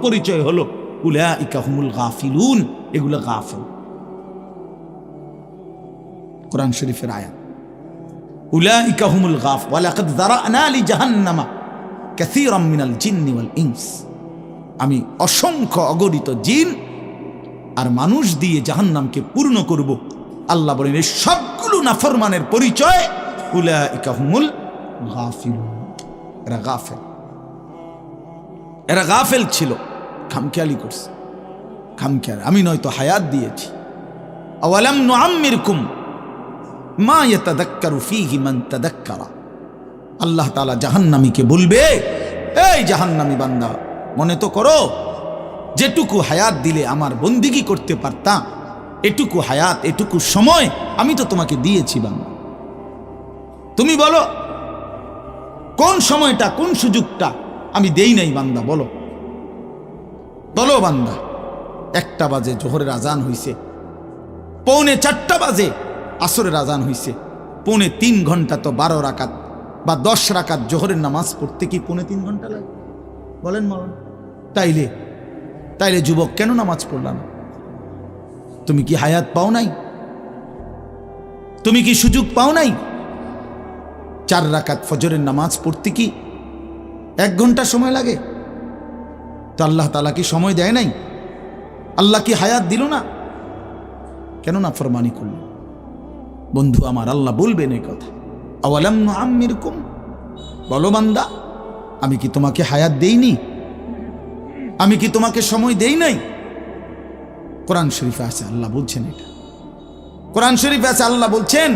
পরিচয় হলো উলাইকা হুমুল গাফিলুন, এগুলো গাফিল। কোরআন শরীফের আয়াত, উলাইকা হুমুল গাফ ওয়ালাকাদ যারানা লিজাহান্নামা কাসীরাম মিনাল জিন্নি ওয়াল ইনস। আমি অসংখ্য অগণিত জিন আর মানুষ দিয়ে জাহান্নামকে পূর্ণ করব। আল্লাহ বলেন এই সবগুলো নাফরমানের পরিচয় উলাইকা হুমুল গাফিলুন। এরা গাফেল, এরা গাফেল ছিল, খামখেয়ালি করছে, খামখেয়াল। আমি নয়তো হায়াত দিয়েছি। আওয়ালাম নুআম্মিরকুম মা ইয়াতাযাক্কারু ফীহি মান তাযাক্কারা। আল্লাহ তাআলা জাহান্নামীকে বলবে, এই জাহান্নামী বান্দা, মনে তো করো যেটুকু হায়াত দিলে আমার বন্দিগি করতে পারতাম, এটুকু হায়াত, এটুকু সময় আমি তো তোমাকে দিয়েছি বান্দা। তুমি বলো কোন সময়টা, কোন সুযোগটা আমি দেই নাই বান্দা? বলো বলো বান্দা। 1টা বাজে জোহরের আজান হইছে, 3:45 বাজে আসরের আজান হইছে, 3.5 ঘন্টা তো 12 রাকাত বা 10 রাকাত জোহরের নামাজ পড়তে কি 3.5 ঘন্টা লাগে? বলেন বলেন। তাইলে যুবক কেন নামাজ পড়লা না? তুমি কি হায়াত পাও নাই? তুমি কি সুযোগ পাও নাই? 4 রাকাত ফজরের নামাজ পড়তে কি 1 ঘন্টা সময় লাগে? তো আল্লাহ তাআলা কি সময় দেয় নাই? আল্লাহ কি হায়াত দিল না? কেন না ফরমানি করল? বন্ধু আমার, আল্লাহ বলবেন এই কথা, আওয়ালাম নুআম্মিরকুম, বলো বান্দা, আমি কি তোমাকে হায়াত দেইনি? আমি কি তোমাকে সময় দেই নাই? কোরআন শরীফে আছে আল্লাহ বলছেন এটা। কোরআন শরীফে আছে আল্লাহ বলছেন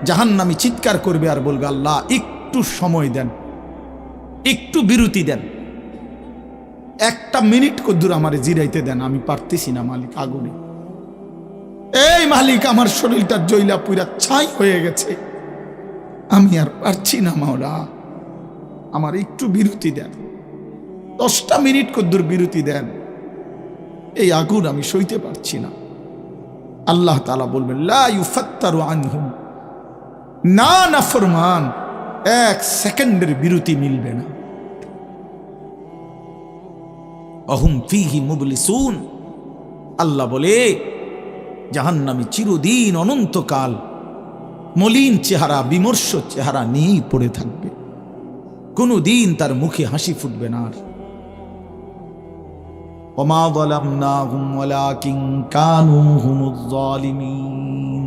জাহান্নামী চিৎকার করবে আর বলবে, আল্লাহ একটু সময় দেন, একটু বিরতি দেন, 1টা মিনিট কদ্দুর আমারে জিরাইতে দেন, আমি পারতেছি না মালিক, আগুনে। এই মালিক, আমার শরীরটা জ্বইলা পুরা ছাই হয়ে গেছে, আমি আর পারছি না মাওলা, আমার একটু বিরতি দেন, 10টা মিনিট কদ্দুর বিরতি দেন, এই আগুন আমি সইতে পারছি না। আল্লাহ তাআলা বলবেন, লা ইউফাত্তারু আনহুম, না নাফরমান, 1 সেকেন্ডের বিরতি মিলবে না। অহুম ফীহি মুবলিসুন, আল্লাহ বলে জাহান্নামী চিরদিন অনন্তকাল মলিন চেহারা, বিমর্ষ চেহারা নিয়েই পড়ে থাকবে, কোনদিন তার মুখে হাসি ফুটবে না। আর ওমা যালামনাহুম ওয়ালাকিন কানু হুমুজ জালিমিন।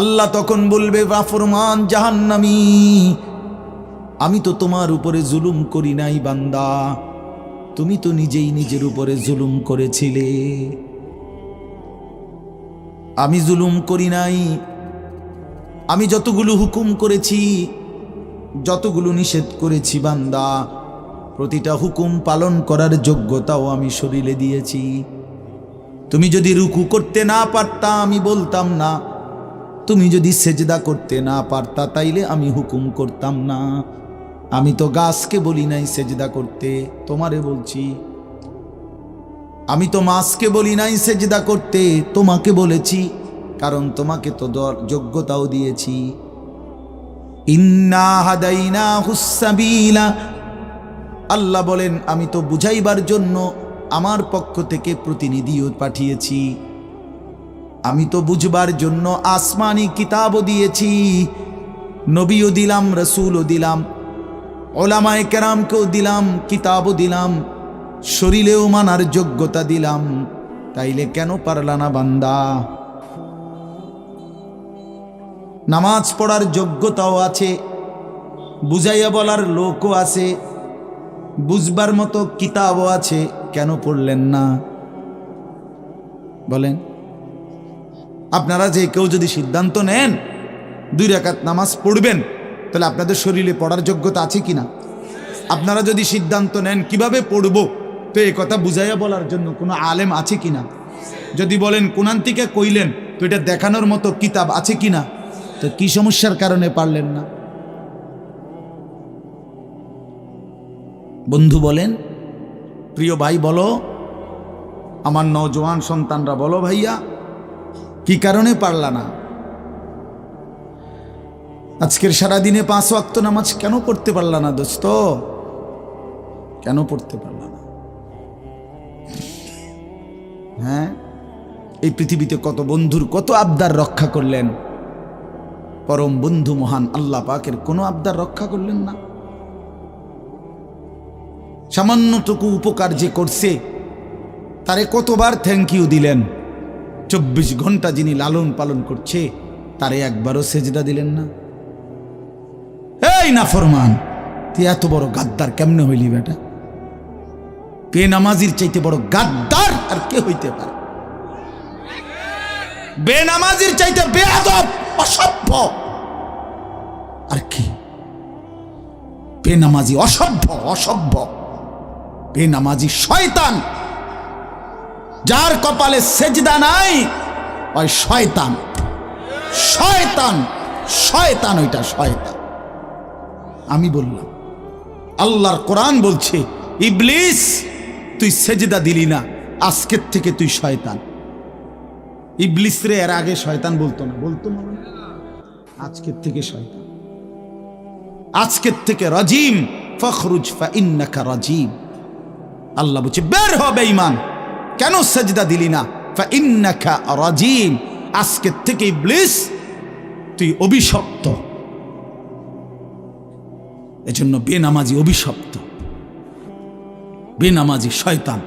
আল্লাহ তখন বলবে, নাফরমান জাহান্নামী, আমি তো তোমার উপরে জুলুম করি নাই বান্দা, তুমি তো নিজেই নিজের উপরে জুলুম করেছিলে। আমি জুলুম করি নাই। আমি যতগুলো হুকুম করেছি, যতগুলো নিষেধ করেছি বান্দা, প্রতিটা হুকুম পালন করার যোগ্যতাও আমি শরীরে দিয়েছি। তুমি যদি রুকু করতে না পারতা আমি বলতাম না, তুমি যদি সেজদা করতে না পারতা তাইলে আমি হুকুম করতাম না। আমি তো গাছকে বলি নাই সেজদা করতে, তোমারে বলছি। আমি তো মাছকে বলি নাই সেজদা করতে, তোমাকে বলেছি, কারণ তোমাকে তো যোগ্যতাও দিয়েছি। ইন্না হাদাইনাহুস সাবিলা, আল্লাহ বলেন আমি তো বুঝাইবার জন্য আমার পক্ষ থেকে প্রতিনিধিও পাঠিয়েছি, আমি তো বুঝবার জন্য আসমানি কিতাবও দিয়েছি, নবীও দিলাম, রাসূলও দিলাম, উলামায়ে কেরামকেও দিলাম, কিতাবও দিলাম, শরীরেও মানার যোগ্যতা দিলাম। তাইলে কেন পারলা না বান্দা? নামাজ পড়ার যোগ্যতাও আছে, বুঝাইয়া বলার লোকও আছে, বুঝবার মতো কিতাবও আছে, কেন পড়লেন না বলেন? আপনারা যে কেউ যদি সিদ্ধান্ত নেন 2 রাকাত নামাজ পড়বেন, তাহলে আপনাদের শরীরে পড়ার যোগ্যতা আছে কিনা? আপনারা যদি সিদ্ধান্ত নেন কিভাবে পড়ব, তো এই কথা বুঝাইয়া বলার জন্য কোনো আলেম আছে কিনা? যদি বলেন কোরআন থেকে কইলেন, তো এটা দেখানোর মতো কিতাব আছে কিনা? তো কি সমস্যার কারণে পারলেন না? বন্ধু বলেন, প্রিয় ভাই বলো, আমার নওজোয়ান সন্তানরা বলো, ভাইয়া কি কারণে পারলা না? আজকের সারাদিনে 5 ওয়াক্ত নামাজ কেন পড়তে পারলা না দোস্ত? কেন পড়তে পারলা না? হ্যাঁ, এই পৃথিবীতে কত বন্ধুর কত আবদার রক্ষা করলেন, পরম বন্ধু মহান আল্লাহ পাকের কোনো আবদার রক্ষা করলেন না। সামান্যটুকু উপকার যে করছে তারে কতবার থ্যাংক ইউ দিলেন। 24 ঘন্টা যিনি লালন পালন করছে তারে একবারও সেজদা দিলেন না। এই নাফরমান, তুই এত বড় গাদ্দার কেমনে হইলি বেটা? বেনামাজির চাইতে বড় গাদ্দার আর কে হইতে পারে? বেনামাজির চাইতে বেয়াদব অসভ্য আর কি? বেনামাজি অসভ্য বেনামাজি শয়তান। যার কপালে সেজদা নাই ওই শয়তান, ওইটা শয়তান। আমি বললাম, আল্লাহর কোরআন বলছে, ইবলিস তুই সেজদা দিলি না, আজকের থেকে তুই শয়তান। ইবলিস রে এর আগে শয়তান বলতো না, আজকের থেকে শয়তান, আজকের থেকে রাজিম। ফখরুজ ফাইন্নাকা রাজিম। আল্লাহ বলছে বের হ বেঈমান, কেন সেজদা দিলি না? ফাইন্নাকা রাজিম, আজকের থেকে ইবলিস তুই অভিশপ্ত। এজন্য বেনামাজি অভিশপ্ত, বেনামাজি শয়তান।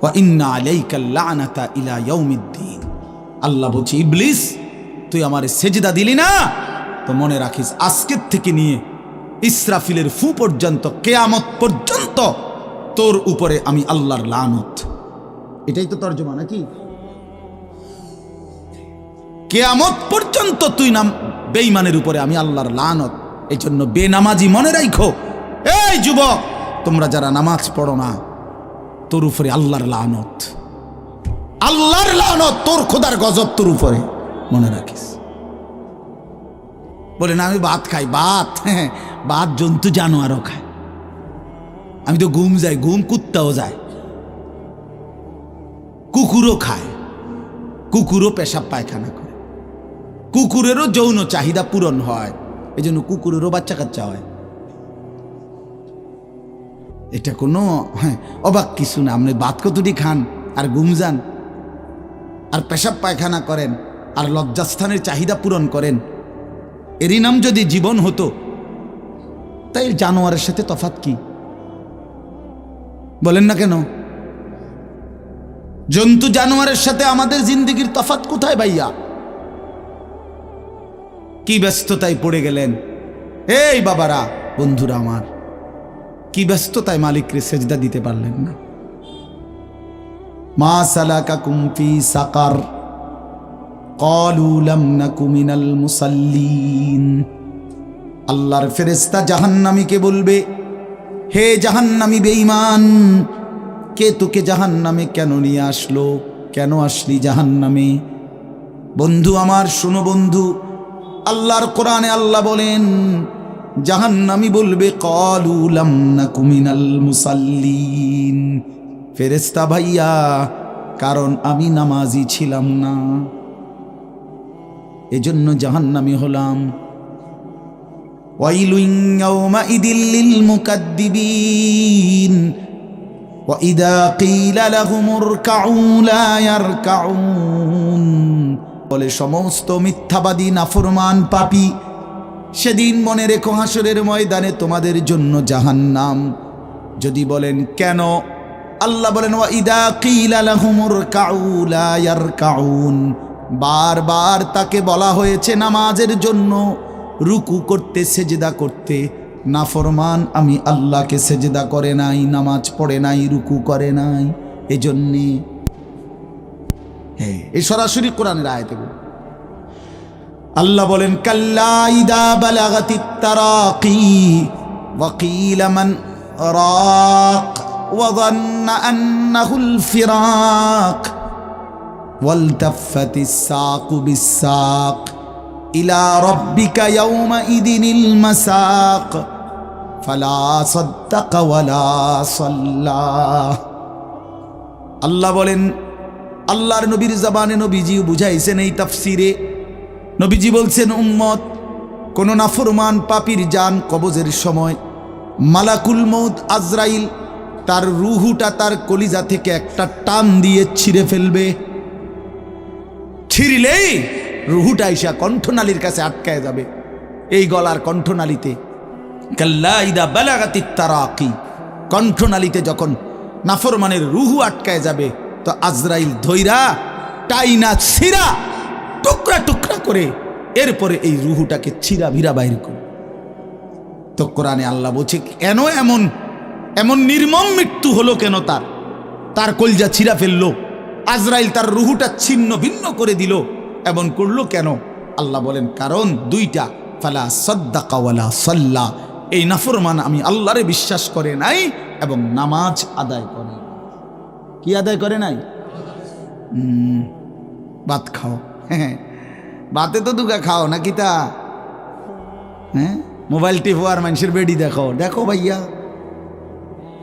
ওয়া ইন্না আলাইকা লানাতা ইলা ইয়াউমিদ্দিন। আল্লাহ বলছে ইবলিস তুই আমারে সেজদা দিলি না, তো মনে রাখিস আজকের থেকে নিয়ে ইসরাফিলের ফু পর্যন্ত, কিয়ামত পর্যন্ত তোর উপরে আমি আল্লাহর লানত। এটাই তো তর্জমা নাকি? কিয়ামত পর্যন্ত তুই নাম বেঈমানের উপরে আমি আল্লাহর লানত। এই জন্য বেনামাজি মনে রাখো, এই যুবক তোমরা যারা নামাজ পড়ো না, তোর উপরে আল্লাহর লানত, আল্লাহর লানত, তোর খোদার গজব তোর উপরে, মনে রাখিস। বলে না আমি ভাত খাই, ভাত জন্তু জানোয়ারও খায়, আমি তো ঘুম যাই, ঘুম কুত্তাও যায়, কুকুরও খায়, কুকুরও পেশাব পায়খানা করে, কুকুরেরও যৌন চাহিদা পূরণ হয়, এই জন্য কুকুরেরও বাচ্চা কাচ্চা হয়। এটা কোনো অবাক কিছু না। আপনি ভাত কতটি খান আর ঘুম যান আর পেশাব পায়খানা করেন আর লজ্জাস্থানের চাহিদা পূরণ করেন, এরই নাম যদি জীবন হতো, তাই জানোয়ারের সাথে তফাৎ কি? বলেন না কেন? জন্তু জানোয়ারের সাথে আমাদের জিন্দেগির তফাৎ কোথায় ভাইয়া? কি ব্যস্ততায় পড়ে গেলেন এই বাবারা, বন্ধুরা আমার, কি ব্যস্ততায় মালিককে সেজদা দিতে পারলেন না? মা সালাকাকুম ফি সাকার ক্বালু লাম নাকু মিনাল মুসাল্লিন। আল্লাহর ফেরেশতা জাহান্নামীকে বলবে, হে জাহান্নামী বেঈমান, কে তোকে জাহান্নামে কেন নিয়ে আসলো? কেন আসলি জাহান্নামে? বন্ধু আমার শোনো বন্ধু, আল্লাহর কোরআনে আল্লাহ বলেন জাহান্নামী বলবে ক্বালু লাম নাকু মিনাল মুসাল্লিন, ফেরেশতা ভাইয়া কারণ আমি নামাজি ছিলাম না, এজন্য জাহান্নামী হলাম। ওয়াইলুন ইয়াওমাইদিল লিল মুকাদ্দিবিন ওয়া ইযা ক্বিলা লাহুমুর কাউ লা ইয়ারকাউন। বলে সমস্ত মিথ্যাবাদী নাফরমান পাপী, সেদিন মনে রেখো হাসরের ময়দানে তোমাদের জন্য জাহান্নাম। যদি বলেন কেন, আল্লাহ বলেন ওয়া ইযা ক্বিলা লাহুমুর কাউ লা ইয়ারকাউন, বারবার তাকে বলা হয়েছে নামাজের জন্য, রুকু করতে, সেজদা করতে, নাফরমান আমি আল্লাহকে সেজদা করে নাই, নামাজ পড়ে নাই, রুকু করে নাই। এজন্যে এই সরাসরি কোরআনের আয়াতে আল্লাহ বলেন কাল্লা ইদা বালাগাতিত তারাকি ওয়া কিলা মান রাক ওয়া যান্না আন্নাহুল ফিরাক ওয়ালতাফাতিস সাকু বিস-সাক ইলা রাব্বিকা ইয়াওমাইদিনিল মাসাক ফালা সাদ্দাকা ওয়ালা সাল্লা। আল্লাহ বলেন, আল্লাহর নবীর জবানে নবীজি বুঝাইছেন এই তাফসিরে, নবীজি বলছেন উম্মত, কোন নাফরমান পাপীর জান কবজের সময় মালাকুল মউত আজরাইল তার রুহুটা তার কলিজা থেকে একটা টান দিয়ে ছিঁড়ে ফেলবে। ছিঁড়লেই রুহুটা এসে কণ্ঠনালীর কাছে আটকায় যাবে। এই গলার কণ্ঠনালীতে কাল্লা ইদা বালাগাতিত তারাকি, কণ্ঠনালীতে যখন নাফরমানের রুহু আটকায় যাবে তো আজরাইল ধৈরা টাইনা ছিঁড়া টুকরা টুকরা করে এরপরে এই রুহুটাকে ছিঁড়া ভিড়া বাইর করে। তো কোরআনে আল্লাহ বলছে কেন এমন এমন নির্মম মৃত্যু হলো কেন, তার কলজা ছিঁড়া ফেললো, আজরাইল তার রুহুটা ছিন্ন ভিন্ন করে দিল, এমন করলো কেন? আল্লাহ বলেন কারণ দুইটা, ফালা সাদ্দাকা ওয়ালা সাল্লা, এই নাফরমান আমি আল্লাহরে বিশ্বাস করে নাই এবং নামাজ আদায় করে। কি আদায় করে নাই? ভাত খাও, হ্যাঁ ভাতে তো দুগা খাও নাকি তা? হ্যাঁ, মোবাইল টিপো আর মানুষের বেডি দেখো, দেখো ভাইয়া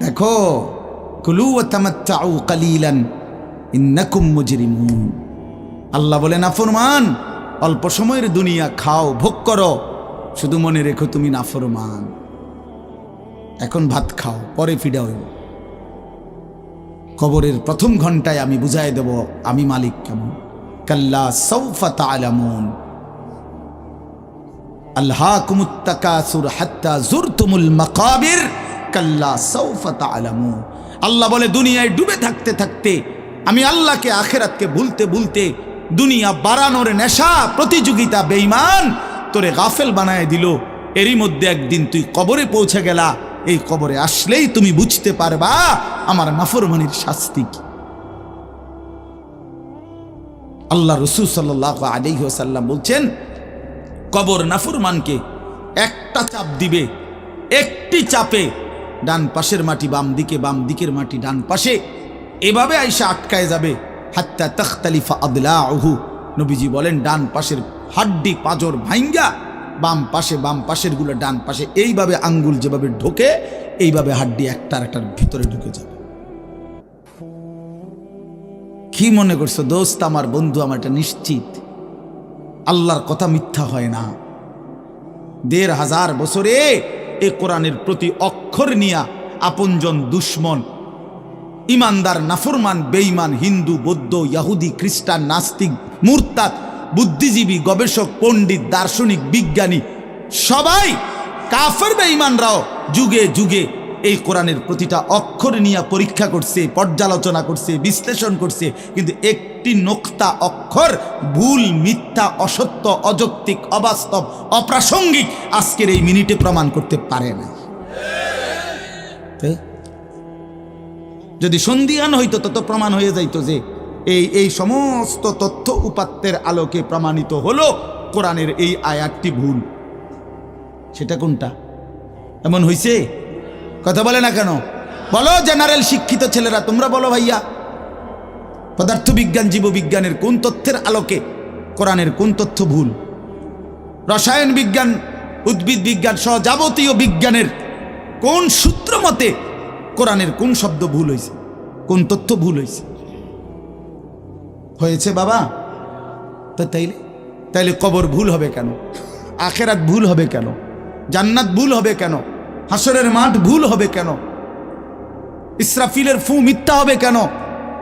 দেখো, কুলু ওয়া তামাত্তাউ কালিলান ইন্নাকুম মুজরিমুন। আল্লাহ বলে নাফরমান অল্প সময়ের দুনিয়া খাও, ভোগ করো, শুধু মনে রেখো তুমি নাফরমান। এখন ভাত খাও, পরে ফিডা হইব। কবরের প্রথম ঘন্টায় আমি বুঝাই দেব আমি মালিক কেমন। কাল্লা সাউফা তা'লামুন আলহাকুমুত তাকাসুর হাত্তা যুরতুমুল মাকাবির কাল্লা সাউফা তা'লামুন। আল্লাহ বলে দুনিয়ায় ডুবে থাকতে থাকতে আমি আল্লাহকে আখিরাতকে ভুলতে ভুলতে দুনিয়া বাড়ানোর নেশা প্রতিযোগিতা বেঈমান তোরে গাফেল বানায় দিল। এরই মধ্যে একদিন তুই কবরে পৌঁছে গেলা, এই কবরে আসলেই তুমি বুঝতে পারবা আমার নাফরমানির শাস্তি কি। আল্লাহ রাসূল সাল্লাল্লাহু আলাইহি ওয়াসাল্লাম বলছেন কবর নাফরমানকে একটা চাপ দিবে, একটি চাপে ডান পাশের মাটি বাম দিকে, বাম দিকের মাটি ডান পাশে, এভাবে আইসা আটকায় যাবে। হাত্তা তাখতালিফা আদলাউহু, নবীজি বলেন ডান পাশের হাড্ডি পাঁজর ভাঙ্গা বাম পাশের গুলো ডান পাশে, এইভাবে আঙ্গুল যেভাবে ঢোকে এইভাবে হাড্ডি একটার ভিতরে ঢুকে যাবে। কি মনে করছো দোস্ত, আমার বন্ধু, আমার এটা নিশ্চিত আল্লাহর কথা মিথ্যা হয় না। ১৫০০ বছরে এই কোরআনের প্রতি অক্ষর নিয়া আপনজন দুশ্মন, ইমানদার নাফরমান বেঈমান, হিন্দু বৌদ্ধ ইহুদি খ্রিস্টান নাস্তিক মুরতাদ বুদ্ধিজীবী গবেষক পণ্ডিত দার্শনিক বিজ্ঞানী সবাই কাফের বেঈমানরাও যুগে যুগে এই কোরআনের প্রতিটা অক্ষর নিয়ে পরীক্ষা করছে, পর্যালোচনা করছে, বিশ্লেষণ করছে, কিন্তু একটি নোক্তা অক্ষর ভুল, মিথ্যা, অসত্য, অযৌক্তিক, অবাস্তব, অপ্রাসঙ্গিক আজকের এই মিনিটে প্রমাণ করতে পারে না। যদি সন্দিহান হইতো তত প্রমাণ হয়ে যাইত যে এই সমস্ত তথ্য উপাত্তের আলোকে প্রমাণিত হলো কোরআনের এই আয়াতটি ভুল। সেটা কোনটা? এমন হইছে? কথা বলে না কেন? বলো জেনারেল শিক্ষিত ছেলেরা, তোমরা বলো ভাইয়া, পদার্থবিজ্ঞান জীববিজ্ঞানের কোন তথ্যের আলোকে কোরআনের কোন তথ্য ভুল? রসায়ন বিজ্ঞান উদ্ভিদ বিজ্ঞান সহ যাবতীয় বিজ্ঞানের কোন সূত্র মতে কোরআনের কোন শব্দ ভুল হয়েছে, কোন তথ্য ভুল হয়েছে? হয়েছে বাবা। তো তাইলে কবর ভুল হবে কেন? আখিরাত ভুল হবে কেন? জান্নাত ভুল হবে কেন? হাসরের মাঠ ভুল হবে কেন? ইসরাফিলের ফু মিথ্যা হবে কেন?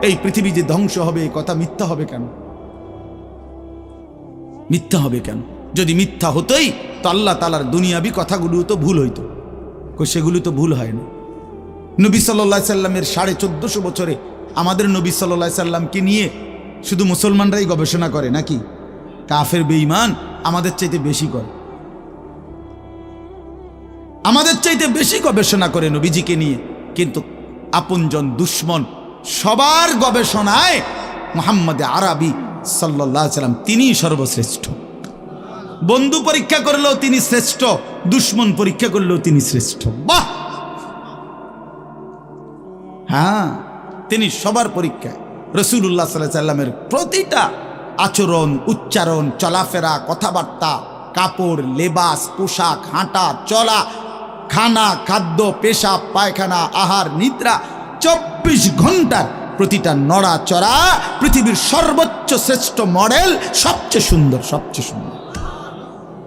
এই পৃথিবী যে ধ্বংস হবে এই কথা মিথ্যা হবে কেন? মিথ্যা হবে কেন? যদি মিথ্যা হতোই তো আল্লাহ তাআলার দুনিয়াবি কথাগুলো তো ভুল হইতো, সেগুলো তো ভুল হয় না। নবী সাল্লাল্লাহু আলাইহি সাল্লামের 1450 বছরে আমাদের নবী সাল্লাল্লাহু আলাইহি সাল্লামকে নিয়ে শুধু মুসলমানরাই গবেষণা করে নাকি? কাফের বেঈমান আমাদের চাইতে বেশি করে, আমাদের চাইতে বেশি গবেষণা করে নবীজিকে নিয়ে, কিন্তু আপনজন দুশ্মন সবার গবেষণায় মুহাম্মদ আরবি সাল্লাল্লাহু আলাইহি সাল্লাম তিনিই সর্বশ্রেষ্ঠ। বন্ধু পরীক্ষা করলেও তিনি শ্রেষ্ঠ, দুশ্মন পরীক্ষা করলেও তিনি শ্রেষ্ঠ। বাহ! হ্যাঁ, তিনি সবার পরীক্ষায়। রাসূলুল্লাহ সাল্লাল্লাহু আলাইহি সাল্লামের প্রতিটা আচরণ, উচ্চারণ, চলাফেরা, কথাবার্তা, কাপড়, লেবাস, পোশাক, হাঁটা চলা, খানা, খাদ্য, পেশাব, পায়খানা, আহার, নিদ্রা, 24 ঘন্টার প্রতিটা নড়াচড়া পৃথিবীর সর্বোচ্চ শ্রেষ্ঠ মডেল, সবচেয়ে সুন্দর, সবচেয়ে সুন্দর।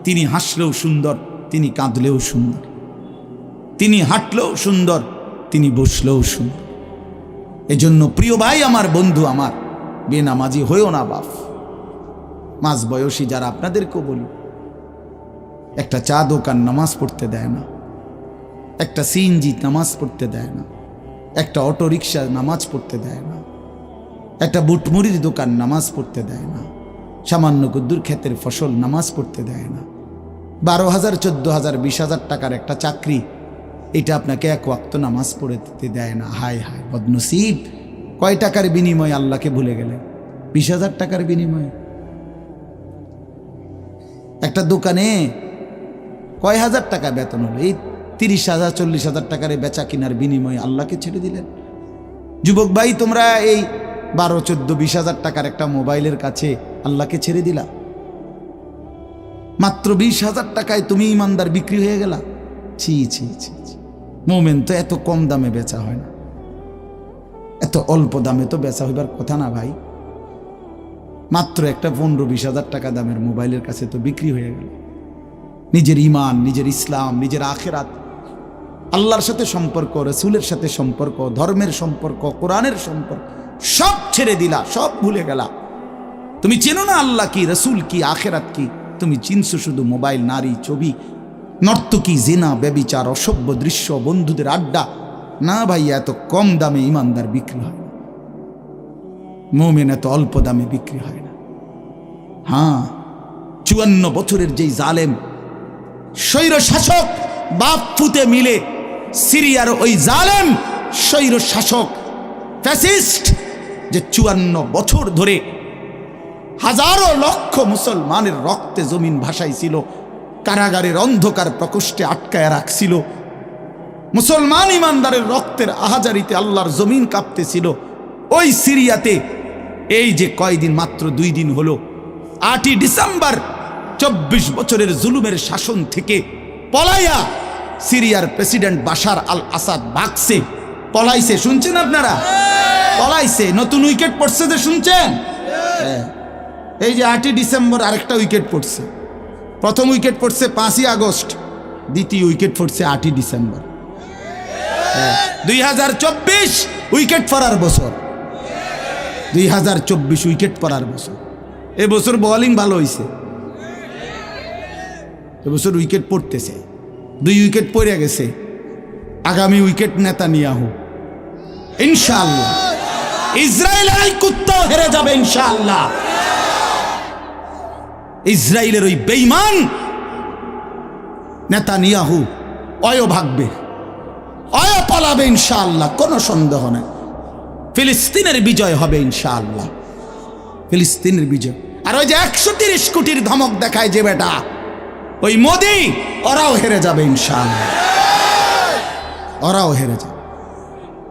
তিনি হাসলেও সুন্দর, তিনি কাঁদলেও সুন্দর, তিনি হাঁটলেও সুন্দর, তিনি বসলেও শুনবে। এজন্য প্রিয় ভাই আমার, বন্ধু আমার, বেনামাজি হয়েও না বাপ। মাঝ বয়সী যারা, আপনাদেরকেও বলি, একটা চা দোকান নামাজ পড়তে দেয় না, একটা সিএনজি নামাজ পড়তে দেয় না, একটা অটো রিক্সা নামাজ পড়তে দেয় না, একটা বুটমুড়ির দোকান নামাজ পড়তে দেয় না, সামান্য কুদ্দুর ক্ষেতের ফসল নামাজ পড়তে দেয় না। 12,000, 14,000, 20,000 টাকার একটা চাকরি, এটা আপনাকে এক ওয়াক্ত নামাজ পড়ে দিতে দেয় না। হায় হায় বদনসিব! কয় টাকার বিনিময়ে আল্লাহকে ভুলে গেলেন? 20,000 টাকার বিনিময়ে। একটা দোকানে কয় হাজার টাকা বেতন হলো, এই 30,000, 40,000 টাকার বেচা কিনার বিনিময়ে আল্লাহকে ছেড়ে দিলেন। যুবক ভাই, তোমরা এই 12, 14, 20,000 টাকার একটা মোবাইলের কাছে আল্লাহকে ছেড়ে দিলা। মাত্র 20,000 টাকায় তুমি ইমানদার বিক্রি হয়ে গেলা। ছি ছি ছি ছি! মোমেন তো এত কম দামে বেচা হয় না, এত অল্প দামে তো বেচা হইবার কথা না ভাই। মাত্র একটা 15-20,000 টাকা দামের মোবাইলের কাছে তো বিক্রি হয়ে গেল। নিজের ইমান, নিজের ইসলাম, নিজের আখেরাত, আল্লাহর সাথে সম্পর্ক, রসুলের সাথে সম্পর্ক, ধর্মের সম্পর্ক, কোরআনের সম্পর্ক সব ছেড়ে দিলা, সব ভুলে গেলা। তুমি চেনো না আল্লাহ কি, রসুল কি, আখেরাত কি। তুমি চিনছো শুধু মোবাইল, নারী, ছবি, নর্তকী, জিনা, ব্যভিচার, অসভ্য দৃশ্য, বন্ধুদের আড্ডা। না ভাই, এত কম দামে ইমানদার বিক্রি হয় না, মুমিন এত অল্প দামে বিক্রি হয় না। হ্যাঁ, 54 বছরের যেই জালেম স্বৈর শাসক বাপ পুতে মিলে, সিরিয়ার ওই জালেম স্বৈর শাসক ফ্যাসিস্ট, যে 54 বছর ধরে হাজারো লক্ষ মুসলমানের রক্তে জমিন ভাসাইছিল, কারাগারের অন্ধকার প্রকোষ্ঠে আটকায় রাখছিল, মুসলমান ইমানদারের রক্তের আহাজারিতে আল্লাহর জমিন কাঁপতেছিল। ওই সিরিয়াতে এই যে কয়দিন, মাত্র 2 দিন হলো, 8ই ডিসেম্বর 24 বছরের জুলুমের শাসন থেকে পলাইয়া সিরিয়ার প্রেসিডেন্ট বাশার আল আসাদ ভাগছে, পলাইছে। শুনছেন আপনারা? পলাইছে। নতুন উইকেট পড়ছে, যে শুনছেন? এই যে 8ই ডিসেম্বর আরেকটা উইকেট পড়ছে। প্রথম উইকেট পড়ছে 5ই আগস্ট, দ্বিতীয় উইকেট পড়ছে 8ই ডিসেম্বর। 2024 উইকেট পড়ার বছর, 2024 উইকেট পড়ার বছর। এবছর বোলিং ভালো হয়েছে, এবছর উইকেট পড়তেছে। 2 উইকেট পড়ে গেছে, আগামী উইকেট নেতানিয়াহু ইনশাআল্লাহ। ইসরায়েলের ওই কুত্তাও হেরে যাবে ইনশাআল্লাহ। ইসরায়েলের ওই বেঈমান নেতানিয়াহু অয় ভাগবে, অয় পালাবে ইনশাআল্লাহ, কোনো সন্দেহ নেই। ফিলিস্তিনের বিজয় হবে ইনশাআল্লাহ, ফিলিস্তিনের বিজয়। আর ওই যে 130 কোটির ধমক দেখায় যে বেটা, ওই মোদি, ওরাও হেরে যাবে ইনশাআল্লাহ, ওরাও হেরে যাবে।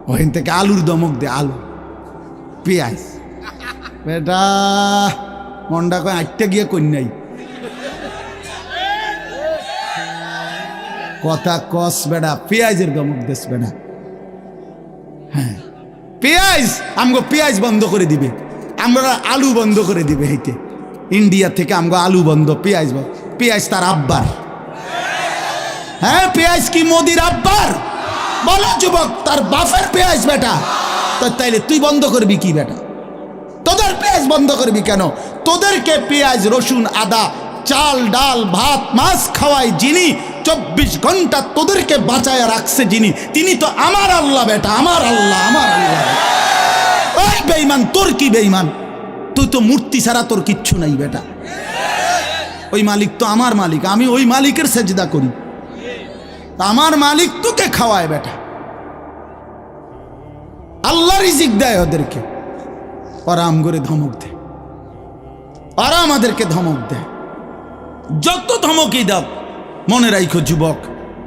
ওখান থেকে আলুর ধমক দে, আলু, পেঁয়াজ। বেটা মন্ডা কয় আটটা গিয়ে কন্যাই কথা কস বেটা, পেঁয়াজের ধমক দেশ বেটা। হ্যাঁ, পেঁয়াজ, আমগো পেঁয়াজ বন্ধ করে দিবে, আমরা আলু বন্ধ করে দিবে। হেঁটে ইন্ডিয়া থেকে আমগো আলু বন্ধ, পেঁয়াজ বন্ধ। পেঁয়াজ তার আব্বার। হ্যাঁ, পেঁয়াজ কি মোদির আব্বার? বলো যুবক, তার বাপের পেঁয়াজ বেটা। তো তাইলে তুই বন্ধ করবি কি বেটা? তোদের পেঁয়াজ বন্ধ করবি কেন? তোদেরকে পেঁয়াজ, রসুন, আদা, চাল, ডাল, ভাত, মাছ খাওয়াই যিনি, 24 ঘন্টা তোদেরকে বাঁচায় রাখছে যিনি, তিনি তো আমার আল্লাহ বেটা, আমার আল্লাহ, আমার আল্লাহ। ওই বেঈমান, তোর কি বেঈমান? তুই তো মূর্তি ছাড়া তোর কিচ্ছু নাই বেটা। ওই মালিক তো আমার মালিক, আমি ওই মালিকের সেজদা করি, আমার মালিক তোকে খাওয়ায় বেটা। আল্লাহ রিজিক দেয় ওদেরকে, ওরা আম করে ধমক দেয়, ওরা আমাদেরকে ধমক দেয়। যত ধমকই দাও, মনে রাখো যুবক,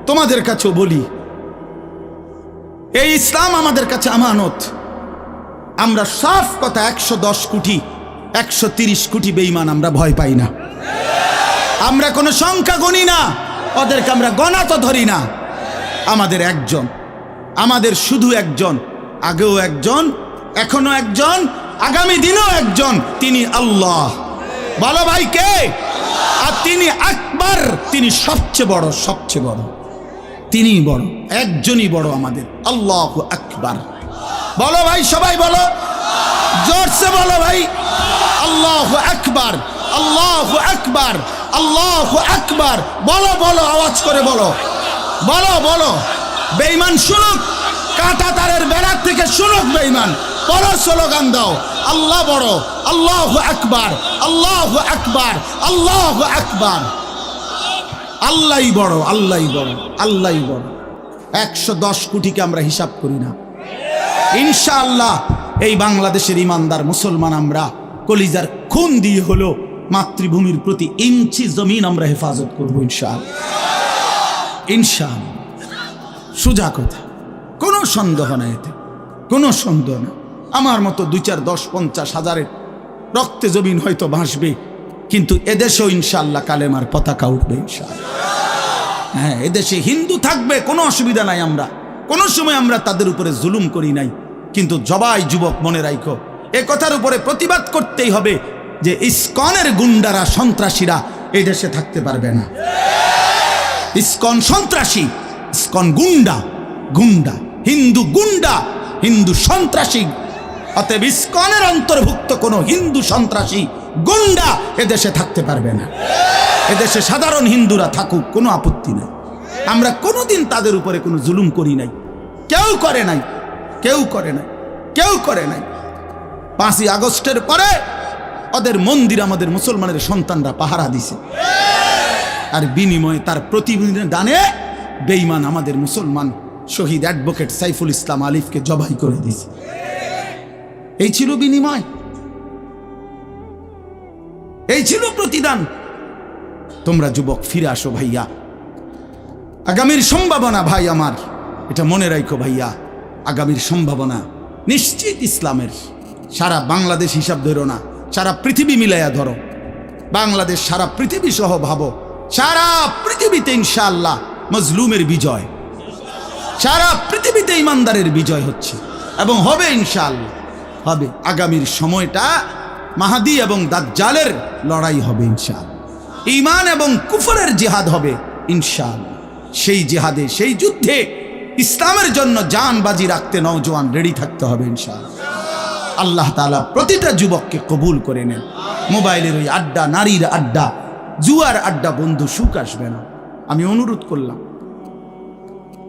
তোমাদের কাছেও বলি, এই ইসলাম আমাদের কাছে আমানত। আমরা সাফ কথা, 110 কোটি, 130 কোটি বেঈমান আমরা ভয় পাই না। আমরা কোনো সংখ্যা গণি না, ওদেরকে আমরা গণা তো ধরি না। আমাদের একজন, আমাদের শুধু একজন, আগেও একজন, এখনো একজন, আগামী দিনও একজন, তিনি আল্লাহ। বলো ভাই কে? আর তিনি আকবার, তিনি সবচেয়ে বড়, সবচেয়ে বড়। তিনিই বড়, একজনই বড় আমাদের, আল্লাহু আকবার। বলো ভাই, সবাই বলো, জোরসে বলো ভাই, আল্লাহু আকবার, আল্লাহু আকবার, আল্লাহু আকবার। বলো বলো, আওয়াজ করে বলো, বলো বলো। বেঈমান শুনুক, কাঁটা তারের বেড়ার থেকে শুনুক বেঈমান। বড় স্লোগান দাও, আল্লাহ বড়, আল্লাহু আকবার, আল্লাহু আকবার, আল্লাহু আকবার। আল্লাহই বড়, আল্লাহই বড়, আল্লাহই বড়। 110 কোটিকে আমরা হিসাব করি না। ইনশাআল্লাহ এই বাংলাদেশের ইমানদার মুসলমান আমরা কলিজার খুন দিয়ে হলো মাতৃভূমির প্রতি ইঞ্চি জমিন আমরা হেফাজত করবো ইনশাআল্লাহ, ইনশাআল্লাহ। সোজা কথা, কোনো সন্দেহ নাই, এতে কোনো সন্দেহ না। আমার মতো 2, 4, 10, 50 হাজারের রক্তে জমিন হয়তো ভাসবে, কিন্তু এদেশেও ইনশাআল্লাহ কালেমার পতাকা উঠবে ইনশাআল্লাহ। হ্যাঁ, এদেশে হিন্দু থাকবে, কোনো অসুবিধা নাই। আমরা কোনো সময় আমরা তাদের উপরে জুলুম করি নাই, কিন্তু জবাই যুবক মনে রাখো, এ কথার উপরে প্রতিবাদ করতেই হবে যে ইসকনের গুন্ডারা, সন্ত্রাসীরা এই দেশে থাকতে পারবে না। ইসকন সন্ত্রাসী, ইসকন গুন্ডা, গুন্ডা হিন্দু, গুন্ডা হিন্দু সন্ত্রাসী। অতএব ইসকনের অন্তর্ভুক্ত কোনো হিন্দু সন্ত্রাসী গুন্ডা এদেশে থাকতে পারবে না। এদেশে সাধারণ হিন্দুরা থাকুক, কোনো আপত্তি নাই। আমরা কোনোদিন তাদের উপরে কোনো জুলুম করি নাই, কেউ করে নাই, কেউ করে নাই, কেউ করে নাই। 5ই আগস্টের পরে ওদের মন্দির আমাদের মুসলমানের সন্তানরা পাহারা দিছে, আর বিনিময়ে তার প্রতিদানে বেঈমান আমাদের মুসলমান শহীদ অ্যাডভোকেট সাইফুল ইসলাম আলিফকে জবাই করে দিয়েছে। এই ছিল বিনিময়, এই ছিল প্রতিদান। তোমরা যুবক ফিরে আসো ভাইয়া, আগামীর সম্ভাবনা ভাই আমার, এটা মনে রাখো ভাইয়া, আগামীর সম্ভাবনা নিশ্চিত ইসলামের। সারা বাংলাদেশ হিসাব ধরো না, সারা পৃথিবী মিলাইয়া ধরো। বাংলাদেশ সারা পৃথিবী সহ ভাবো, সারা পৃথিবীতে ইনশাআল্লাহ মজলুমের বিজয়, সারা পৃথিবীতে ইমানদারের বিজয় হচ্ছে এবং হবে ইনশাআল্লাহ, হবে। আগামীর সময়টা মাহাদি এবং দাজ্জালের লড়াই হবে ইনশাআল্লাহ। ঈমান এবং কুফরের জিহাদ হবে ইনশাআল্লাহ। সেই জিহাদে, সেই যুদ্ধে ইসলামের জন্য জান বাজি রাখতে নওজোয়ান রেডি থাকতে হবে ইনশাআল্লাহ। আল্লাহ তাআলা প্রতিটা যুবককে কবুল করে নেন। মোবাইলের ওই আড্ডা, নারীর আড্ডা, জুয়ার আড্ডা বন্ধু, সুখ আসবে না। আমি অনুরোধ করলাম,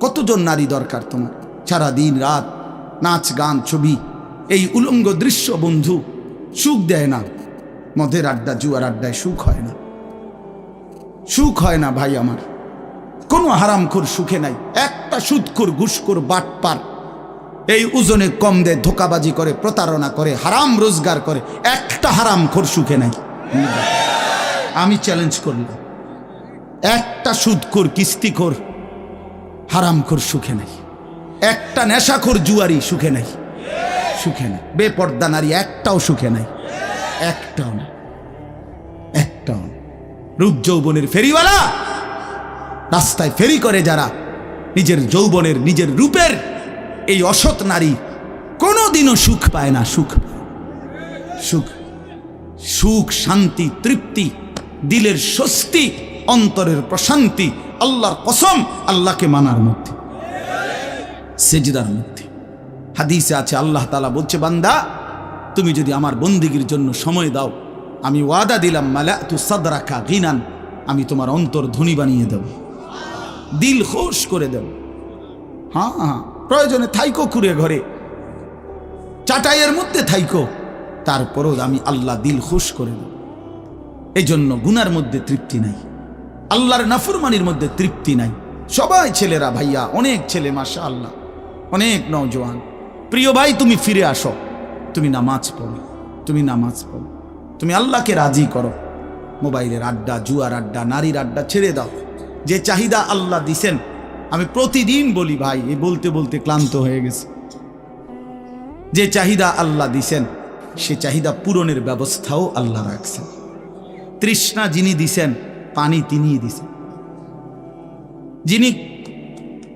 কতজন নারী দরকার তোমার? সারা দিন রাত নাচ গান ছবি, এই উলঙ্গ দৃশ্য বন্ধু সুখ দেয় না। মদের আড্ডা, জুয়ার আড্ডায় সুখ হয় না, সুখ হয় না ভাই আমার। কোনো হারামখোর সুখে নাই। একটা সুদখোর, ঘুষখোর, বাটপার এই ওজনে কম দেয়, ধোকাবাজি করে, প্রতারণা করে, হারাম রোজগার করে, একটা হারামখোর সুখে নাই। আমি চ্যালেঞ্জ করলাম, একটা সুদখোর, কিস্তিখোর, হারামখোর সুখে নাই। একটা নেশাখোর জুয়ারি সুখে নাই, সুখে নাই। বেপর্দা নারী একটাও সুখে নাই, একটাও না, একটাও না। রূপ যৌবনের ফেরিওয়ালা, রাস্তায় ফেরি করে যারা, নিজের যৌবনের, নিজের রূপের এই অসৎ নারী কোনোদিনও সুখ পায় না। সুখ, সুখ, সুখ, শান্তি, তৃপ্তি, দিলের স্বস্তি, অন্তরের প্রশান্তি আল্লাহর কসম আল্লাহকে মানার মধ্যে, সেজদার মধ্যে। হাদিসে আছে, আল্লাহ তাআলা বলছে, বান্দা তুমি যদি আমার বন্দেগীর জন্য সময় দাও, আমি ওয়াদা দিলাম, মালাতু সাদরাকা গিনান, আমি তোমার অন্তর ধনী বানিয়ে দেব, দিল খুশ করে দেব। হ্যাঁ হ্যাঁ, প্রয়োজনে থাইকো কুড়ে ঘরে, চাটাইয়ের মধ্যে থাইকো, তারপরও আমি আল্লাহ দিল খুশ করে দেব। এই জন্য গুনার মধ্যে তৃপ্তি নাই, আল্লাহর নাফরমানির মধ্যে তৃপ্তি নাই। সবাই ছেলেরা, ভাইয়া, অনেক ছেলে মাশাআল্লাহ, অনেক নওজোয়ান। প্রিয় ভাই, তুমি ফিরে আসো, তুমি নামাজ পড়ো, তুমি নামাজ পড়ো, তুমি আল্লাহকে রাজি করো। মোবাইলের আড্ডা, জুয়ার আড্ডা, নারীর আড্ডা ছেড়ে দাও। যে চাহিদা আল্লাহ দিছেন, আমি প্রতিদিন বলি ভাই, এই বলতে বলতে ক্লান্ত হয়ে গেছে। যে চাহিদা আল্লাহ দিছেন, সে চাহিদা পূরণের ব্যবস্থাও আল্লাহ রাখছেন। তৃষ্ণা যিনি দিছেন, পানি তিনিই দিছেন। যিনি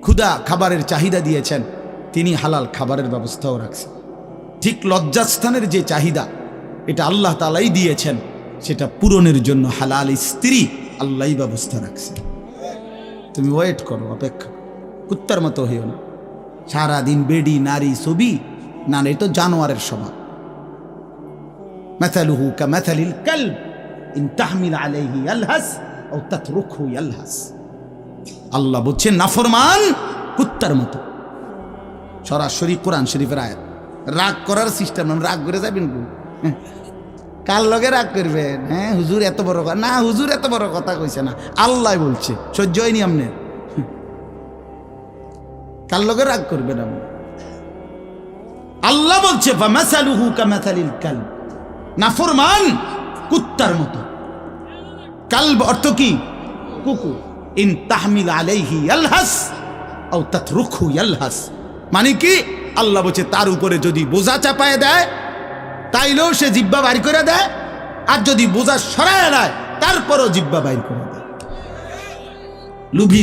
ক্ষুধা, খাবারের চাহিদা দিয়েছেন, তিনি হালাল খাবারের ব্যবস্থাও রাখছেন। ঠিক লজ্জাস্থানের যে চাহিদা, এটা আল্লাহ তাআলাই দিয়েছেন, সেটা পূরণের জন্য হালাল স্ত্রী আল্লাহই ব্যবস্থা রাখছেন। তুমি ওয়েট করো, অপেক্ষা। কুত্তার মতো হইও না। সারাদিন বেডি নারী ছবি, না না, এটা জানোয়ারের স্বভাব। মাথালুহু কামাথালিল কালব ইন তাহমিল আলাইহি ইয়ালহাস আও তাতরুকহু ইয়ালহাস। আল্লাহ বলছেন নাফরমান কুত্তার মতো। সরাসরি কোরআন শরীফের আয়াত। রাগ করার সিস্টেম না, রাগ করে যাবেন কার লগে রাগ করবেন? হ্যাঁ হুজুর এত বড় কথা না, হুজুর এত বড় কথা কইছে না, আল্লাহ বলছে, সহ্য হয়নি আমনে, কার লগে রাগ করবেন আপনি? আল্লাহ বলছে ফামাসালুহু কামাসালিল কালব, নাফরমান কুত্তার মতো। কালব অর্থ কি? কুকুর। ইন তাহমিল আলাইহি ইয়ালহাস আও তাতরুকহু ইয়ালহাস, মানে কি? আল্লাহ বলছে তার উপরে যদি বোঝা চাপায় দেয় তাইলেও সে জিহ্বা বাইর করে দেয়, আর যদি বোঝা সরায় দেয় তারপরও জিহ্বা বাইর করে দেয়।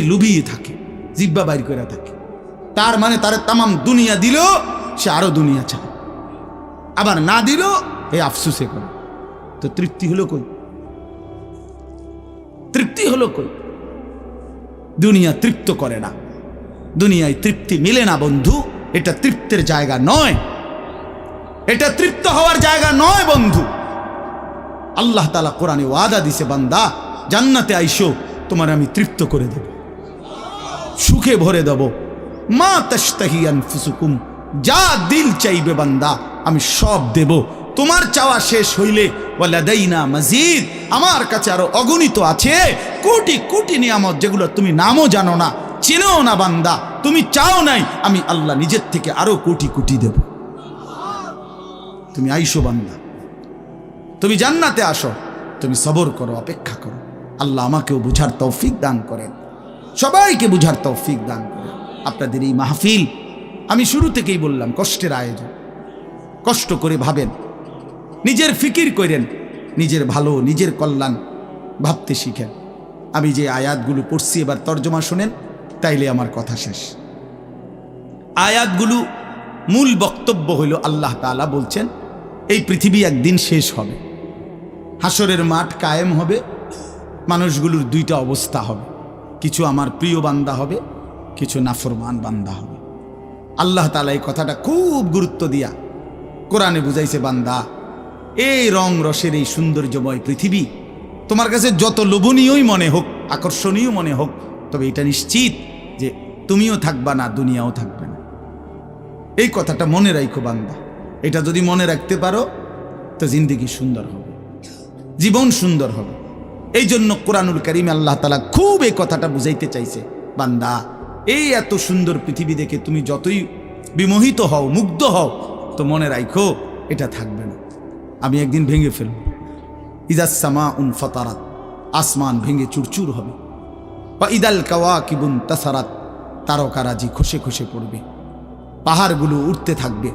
লুভিয়ে থাকে, জিহ্বা বাইর করে থাকে। তার মানে তার তামাম দুনিয়া দিল সে আরো দুনিয়া চায়, আবার না দিল এই আফসুসে করে। তো তৃপ্তি হলো কই? তৃপ্তি হলো কই? দুনিয়া তৃপ্ত করে না, দুনিয়ায় তৃপ্তি মিলে না বন্ধু। এটা তৃপ্তের জায়গা নয়, এটা তৃপ্ত হওয়ার জায়গা নয় বন্ধু। আল্লাহ তাআলা কোরআনে ওয়াদা দিছে, বান্দা জান্নাতে আইসো, তোমার আমি তৃপ্ত করে দেব, সুখে ভরে দেব। মা তাশতাহি আনফুসুকুম, যা দিল চাইবে বান্দা আমি সব দেব। তোমার চাওয়া শেষ হইলে ওয়ালাদাইনা মাজিদ, আমার কাছে আরো অগণিত আছে কোটি কোটি নিয়ামত, যেগুলো তুমি নামও জানো না, চিনেও না বান্দা। তুমি চাও নাই, আমি আল্লাহ নিজের থেকে আরো কোটি কোটি দেব। তুমি আইসো বান্দা, তুমি জান্নাতে আসো, তুমি সবর করো, অপেক্ষা করো। আল্লাহ আমাকেও বুঝার তৌফিক দান করেন, সবাইকে বুঝার তৌফিক দান করেন। আপনাদের এই মাহফিল আমি শুরু থেকেই বললাম কষ্টের আয়োজন। কষ্ট করে ভাবেন, নিজের ফিকির করেন, নিজের ভালো নিজের কল্যাণ ভাবতে শিখেন। আমি যে আয়াতগুলো পড়ছি এবার তর্জমা শুনেন, তাইলে আমার কথা শেষ। আয়াতগুলো মূল বক্তব্য হইল আল্লাহ তাআলা বলছেন এই পৃথিবী একদিন শেষ হবে, হাসরের মাঠ কায়েম হবে, মানুষগুলোর দুইটা অবস্থা হবে, কিছু আমার প্রিয় বান্দা হবে, কিছু নাফরমান বান্দা হবে। আল্লাহ তাআলা এই কথাটা খুব গুরুত্ব দিয়া কোরআনে বুঝাইছে, বান্দা এই রং রসের এই সৌন্দর্যময় পৃথিবী তোমার কাছে যত লোভনীয়ই মনে হোক, আকর্ষণীয় মনে হোক, তবে এটা নিশ্চিত যে তুমিও থাকবা না, দুনিয়াও থাকবে না। এই কথাটা মনে রাখো বান্দা। এটা যদি মনে রাখতে পারো তো জিন্দেগি সুন্দর হবে, জীবন সুন্দর হবে। এই জন্য কোরআনুল কারীমে আল্লাহ তাআলা খুব এই কথাটা বুঝাইতে চাইছে, বান্দা এই এত সুন্দর পৃথিবী দেখে তুমি যতই বিমোহিত হও, মুগ্ধ হও, তো মনে রাখো এটা থাকবে না, আমি একদিন ভেঙে ফেলব। ইদাস সামাউন ফাতারাত, আসমান ভেঙে চুরচুর হবে। বা ইদাল কাওয়াকিবুন তাসারাত, তারকারাজি খসে খসে পড়বে, পাহাড়গুলো উঠতে থাকবে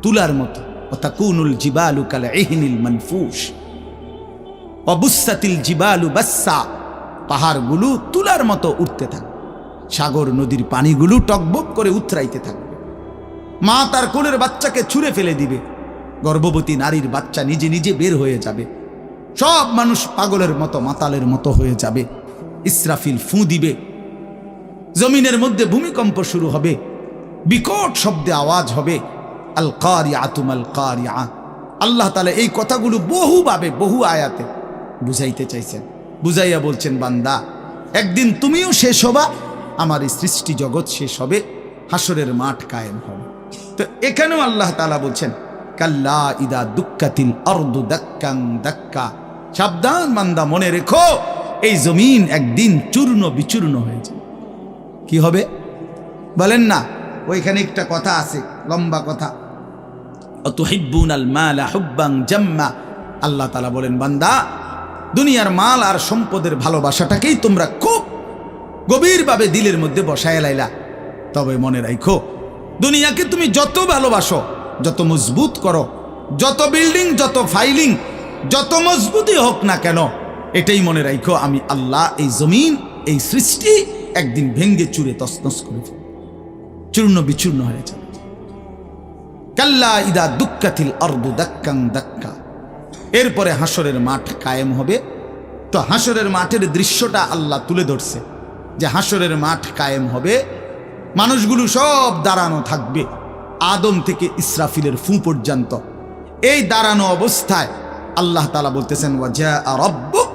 তুলার মতো। ওয়াতাকুনুল জিবালু কাল ইহনিল মানফুশ ওয়া বুসাতিল জিবালু বাসসা, পাহাড়গুলো তুলার মতো উঠতে থাকবে, সাগর নদীর পানিগুলো টকবক করে উতরাইতে থাকবে। মা তার কোলের বাচ্চাকে ছুঁড়ে ফেলে দিবে, গর্ভবতী নারীর বাচ্চা নিজে নিজে বের হয়ে যাবে, সব মানুষ পাগলের মতো মাতালের মতো হয়ে যাবে। ইসরাফিল ফুঁ দিবে, জমিনের মধ্যে ভূমিকম্প শুরু হবে, বিকট শব্দে আওয়াজ হবে। আল কারিআতু মাল কারিআ। আল্লাহ তাআলা এই কথাগুলো বহুভাবে বহু আয়াতে বুঝাইতে চাইছেন, বুঝাইয়া বলছেন, বান্দা একদিন তুমিও শেষ হবা, আমার এই সৃষ্টি জগৎ শেষ হবে, হাসরের মাঠ কায়েম হবে। তো এখানেও আল্লাহ তাআলা বলছেন, কাল্লা ইদা দুক্কাতিল আরদু দাক্কান দাক্কা, সাবধান বান্দা, মনে রেখো এই জমিন একদিন চূর্ণ বিচূর্ণ হয়ে যাবে। কি হবে বলেন না? ওইখানে একটা কথা আছে, লম্বা কথা, অতুহিব্বুনাল মালা হুব্বান জাম্মা। আল্লাহ তাআলা বলেন, বান্দা দুনিয়ার মাল আর সম্পদের ভালোবাসাটাকেই তোমরা খুব গভীরভাবে দিলের মধ্যে বসায় লাইলা। তবে মনে রাখো, দুনিয়াকে তুমি যত ভালোবাসো, যত মজবুত করো, যত বিল্ডিং, যত ফাইলিং, যত মজবুতই হোক না কেন, এটাই মনে রাখো আমি আল্লাহ এই জমিন, এই সৃষ্টি একদিন ভেঙ্গে চুরে তছনছ করে ফেলব, চূর্ণ বিচূর্ণ হয়ে যাবে। কাল্লা ইদা দুক্কাতিল আরদু দাক্কান দাক্কা। এরপরে হাসরের মাঠ কায়েম হবে। তো হাসরের মাঠের দৃশ্যটা আল্লাহ তুলে ধরছে যে হাসরের মাঠ কায়েম হবে, মানুষগুলো সব দাঁড়ানো থাকবে, আদম থেকে ইসরাফিলের ফু পর্যন্ত। এই দাঁড়ানো অবস্থায় আল্লাহ তাআলা বলতেছেন ওয়াজা রাব্বুক,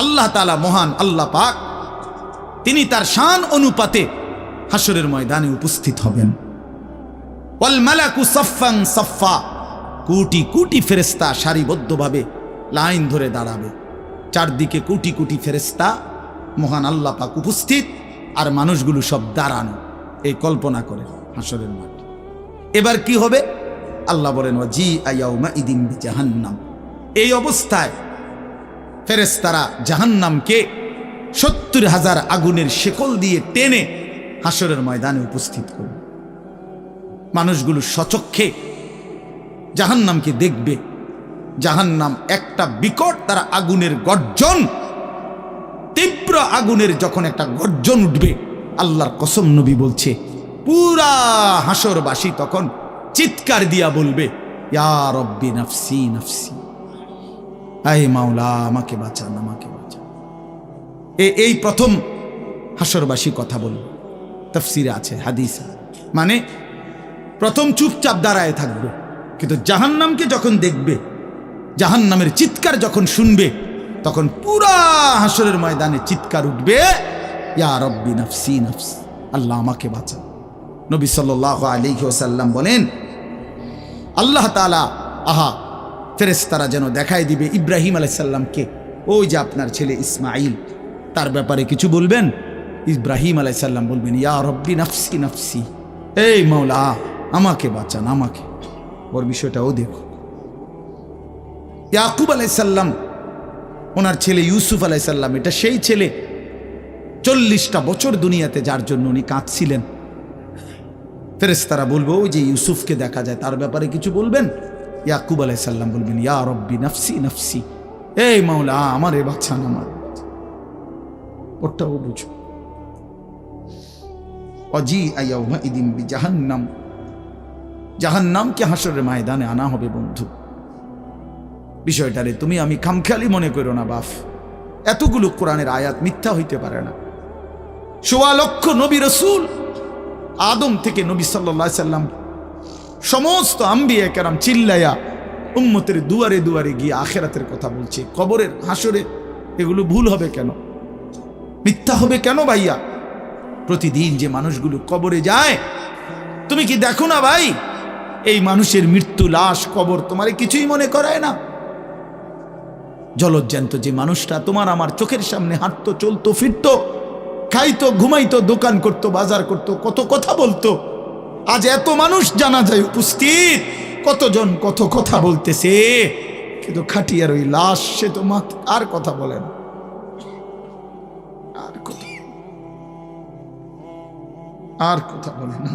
আল্লাহ তাআলা মহান আল্লাহ পাক তিনি তার শান অনুপাতে হাসরের ময়দানে উপস্থিত হবেন। ওয়াল মালাকু সাফফান সাফফা, কোটি কোটি ফেরেশতা সারিবদ্ধভাবে লাইন ধরে দাঁড়াবে। চারদিকে কোটি কোটি ফেরেশতা, মহান আল্লাহ পাক উপস্থিত, আর মানুষগুলো সব দাঁড়ানো। এই কল্পনা করে হাসরের মাঠ। এবার কি হবে? আল্লাহ বলেন ওয়াজিআ ইয়াউমাইদিন বিজাহান্নাম, এই অবস্থায় ফেরেশতারা জাহান্নামকে ৭০,০০০ আগুনের শেকল দিয়ে টেনে হাসরের ময়দানে উপস্থিত করবে। মানুষগুলো সচক্ষে জাহান্নামকে দেখবে। জাহান্নাম একটা বিকট তার আগুনের গর্জন, তীব্র আগুনের যখন একটা গর্জন উঠবে, আল্লাহর কসম নবী বলছে পুরা হাসরবাসী তখন চিৎকার দিয়া বলবে ইয়া রব্বি নাফসি নাফসি, আয় মাওলা আমাকে বাঁচান আমাকে বাঁচান। এই প্রথম হাসরবাসী কথা বলবে। তাফসিরে আছে, হাদিসে, মানে প্রথম চুপচাপ দাঁড়ায় থাকবে, কিন্তু জাহান্নামকে যখন দেখবে, জাহান্নামের চিৎকার যখন শুনবে, তখন পুরা হাসরের ময়দানে চিৎকার উঠবে ইয়া রব্বি নাফসি নাফসি, আল্লাহ আমাকে বাঁচান। নবী সাল্লাল্লাহু আলাইহি ওয়াসাল্লাম বলেন আল্লাহ তাআলা ফেরেশতারা যেন দেখাই দিবে ইব্রাহিম আলাইহিস সালামকে, ওই যে আপনার ছেলে ইসমাঈল, তার ব্যাপারে কিছু বলবেন। ইব্রাহিম আলাইহিস সালাম বলবেন ইয়া রব্বি নাফসি নাফসি, এই মাওলা আমাকে বাঁচান আমাকে। ওর বিষয়টাও দেখো। ইয়াকুব আলাইহিস সালাম, ওনার ছেলে ইউসুফ আলাইহিস সালাম, এটা সেই ছেলে 40টা বছর দুনিয়াতে যার জন্য উনি কাঁদছিলেন। ফেরেশতারা বলবো ওই যে ইউসুফকে দেখা যায়, তার ব্যাপারে কিছু বলবেন। ইয়াকুব আলাইহিস সালাম বলবেন ইয়া রব্বি নাফসি নাফসি, এই মাওলা আমারে বাঁচান আমার। ওটাও বুঝো। ওয়াজিআ ইয়াউমাইদিন বিজাহান্নাম, জাহান্নামকে হাসরের ময়দানে আনা হবে। বন্ধু, বিষয়টারে তুমি আমি খামখেয়ালি মনে করো না বাপ। এতগুলো কোরআনের আয়াত মিথ্যা হইতে পারে না। ১৬ লক্ষ নবী রাসূল, আদম থেকে নবী সাল্লাল্লাহু আলাইহি সাল্লাম, সমস্ত আম্বিয়া কেরাম চিল্লায়া উম্মতের দুয়ারে দুয়ারে গিয়ে আখিরাতের কথা বলছে, কবরের হাসরে। এগুলো ভুল হবে কেন? মিথ্যা হবে কেন ভাইয়া? প্রতিদিন যে মানুষগুলো কবরে যায়, তুমি কি দেখো না ভাই? এই মানুষের মৃত্যু, লাশ, কবর তোমারে কিছুই মনে করায় না। জলজ্জান্ত যে মানুষটা তোমার আমার চোখের সামনে হাঁটতো, চলতো, ফিরতো, খাইতো, ঘুমাইতো, দোকান করতো, বাজার করতো, কত কথা বলতো, আজ এত মানুষ জানাজায় উপস্থিত, কতজন কত কথা বলতেছে, কিন্তু খাটিয়ার ওই লাশ, সে তো আর কথা বলে না। আর কথা বলে না।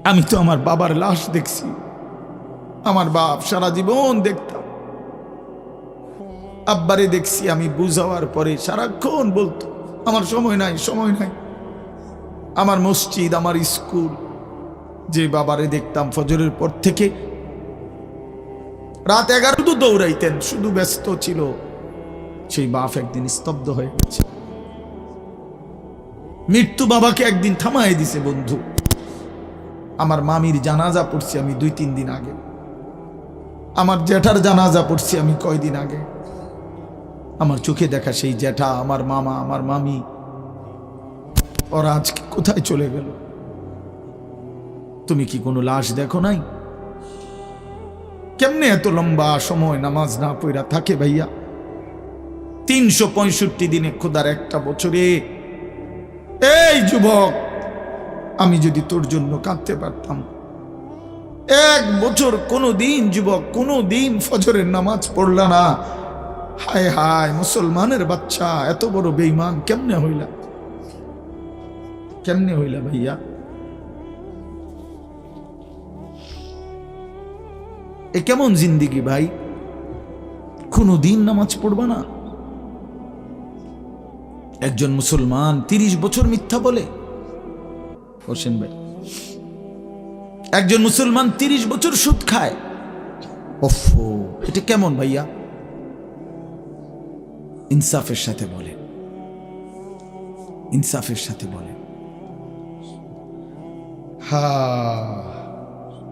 আমি তো আমার বাবার লাশ দেখছি, আমার বাপ সারা জীবন দেখতাম, আব্বারে দেখছি আমি বুঝাওয়ার পরে সারাক্ষণ বলতো আমার সময় নাই সময় নাই। আমার মসজিদ, আমার স্কুল, যে বাবারে দেখতাম ফজরের পর থেকে রাত 11 তো দৌড়াইতেন, শুধু ব্যস্ত ছিল। সেই বাপ একদিন স্তব্ধ হয়ে গেছে। মৃত্যু বাবাকে একদিন থামায় দিছে। বন্ধু, আমার মামির জানাজা পড়ছি আমি 2-3 দিন আগে, আমার জ্যাঠার জানাজা পড়ছি আমি কয়দিন আগে। আমার চোখে দেখা সেই জ্যাঠা, আমার মামা, আমার মামি, ওরা আজকে কোথায় চলে গেল? তুমি কি কোনো লাশ দেখো নাই? কেমনে এত লম্বা সময় নামাজ না পড়া থাকে ভাইয়া? 365 দিনে, খোদার একটা বছরে। এই যুবক, আমি যদি তোর জন্য কাঁদতে পারতাম, 1 বছর কোনো দিন যুবক, কোনো দিন ফজরের নামাজ পড়লা না, হায় হায় মুসলমানের বাচ্চা, এত বড় বেঈমান কেমনে হইলা? কেমনে হইলা ভাইয়া? এ কেমন জিন্দিগি ভাই? কোনো দিন নামাজ পড়বা না? একজন মুসলমান 30 বছর মিথ্যা বলে। হোসেন ভাই, একজন মুসলমান 30 বছর সুদ খায়। ওফো, এটা কেমন ভাইয়া? ইনসাফের সাথে বলে। ইনসাফের সাথে বলেন।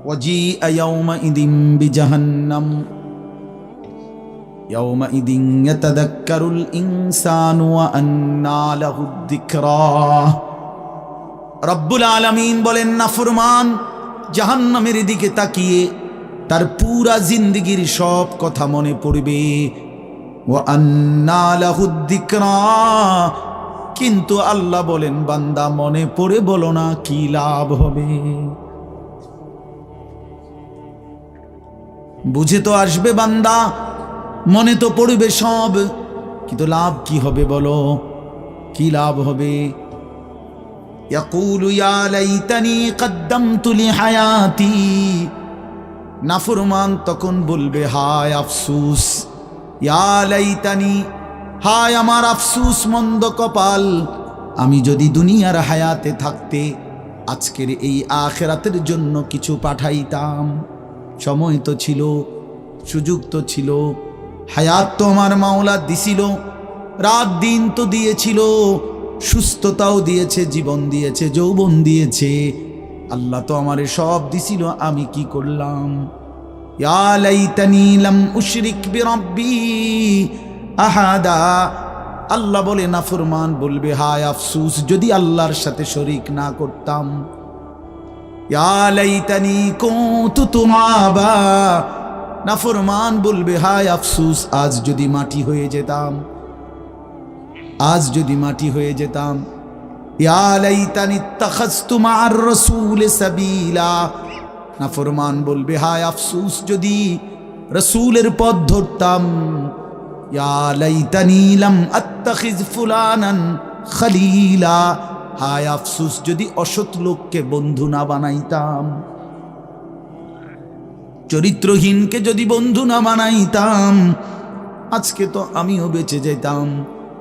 وجيء يومئذ بجهنم يومئذ يتذكر الإنسان وأنى له الذكرى। রব্বুল আলামিন বলেন, নাফরমান জাহান্নামের দিকে তাকিয়ে তার পুরা জিন্দেগীর সব কথা মনে পড়বে। ওয়ান্না লাহুদ যিকরা, কিন্তু আল্লাহ বলেন, বান্দা মনে পড়ে বলো না কি লাভ হবে। বুঝে তো আসবে বান্দা, মনে তো পড়বে সব, কিন্তু লাভ কি হবে বলো, কি লাভ হবে? ইয়াকুলু ইয়া লাইতানি কদ্দামতু লিহায়াতি, নাফরমান তখন বলবে, হায় আফসুস, ইয়া লাইতানি, হায় আমার আফসুস, মন্দ কপাল, আমি যদি দুনিয়ার হায়াতে থাকতে আজকের এই আখিরাতের জন্য কিছু পাঠাইতাম। সময় তো ছিল, সুযোগ তো ছিল, হায়াত তো আমার মাওলা দিছিল, রাত দিন তো দিয়েছিল, সুস্থতাও দিয়েছে, জীবন দিয়েছে, যৌবন দিয়েছে, আল্লাহ তো আমারে সব দিছিল, আমি কি করলাম? ইয়া লাইতানি লাম উশরিক বিরাব্বি আহাদা, আল্লাহ বলে, নাফরমান বলবে, হায় আফসুস, যদি আল্লাহর সাথে শরীক না করতাম। ইয়া লাইতানি কুনতু তুরাবা, নাফরমান বলবে, হায় আফসুস, আজ যদি মাটি হয়ে যেতাম, আজ যদি মাটি হয়ে যেতাম। ইয়া লাইতানি ইত্তাখাযতু মা'আর রাসূল সাবিলা, নাফরমান বলবে, হায় আফসুস, যদি রাসূলের পথ ধরতাম। ইয়া লাইতানি লাম আত্তাখিয ফুলানান খলীলা, হায় আফসুস, যদি অসৎ লোককে বন্ধু না বানাইতাম, চরিত্রহীনকে যদি বন্ধু না বানাইতাম, আজকে তো আমিও বেঁচে যেতাম।